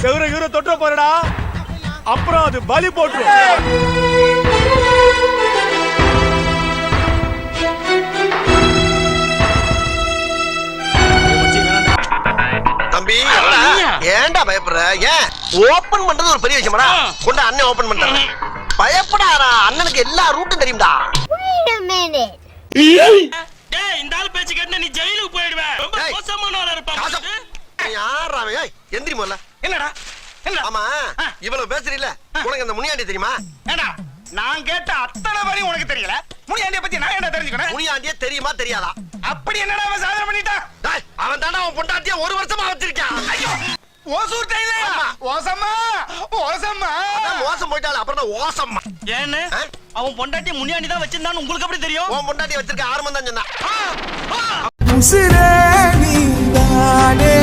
செவர தொட்ட போறடா, அப்புறம் அது பலி போட்டுரும். தம்பி ஏன்டா பயப்படுற? ஏன் ஓபன் பண்றது ஒரு பெரிய விஷயமாடா? கொண்ட அண்ணன் ஓபன் பண்றாங்க. பயப்படாதடா, அண்ணனுக்கு எல்லா ரூட்டும் தெரியும்டா. டேய் இந்த ஆள் பேச்சு கேட்டா நீ ஜெயிலுக்கு போய்டுவே. ரொம்ப மோசமான ஆளா இருப்பான். யாரா அவன்? ஏய் எந்திரி முதல்ல. என்னடா? என்ன? ஆமா இவ்வளவு பேசுறீல்ல, உனக்கு அந்த முனியாண்டி தெரியுமா? ஏடா நான் கேட்ட அத்தனை வரி உனக்கு தெரியல. முனியாண்டிய பத்தி நான் என்ன தெரிஞ்சுக்கணும்? முனியாண்டியே தெரியுமா தெரியாதா? அப்படி என்னடா அவன் சாதனை பண்ணிட்டான்? டேய் அவன் தான்டா அவன் பொண்டாட்டிய ஒரு வருஷமா வச்சிருக்கான். ஐயோ ஓசூர் டைல ஓசம்மா ஓசம்மா அதான் மோசம் போயிட்டால, அப்புறம் தான் ஓசம்மா. ஏன்னு அவன் பொண்டாட்டி முனியாண்டி தான் வச்சிருந்தான்னு உங்களுக்கு எப்படி தெரியும்? உன் பொண்டாட்டிய வச்சிருக்க ஆரம்பம் தான் சொன்னா. உசிரே நீதானே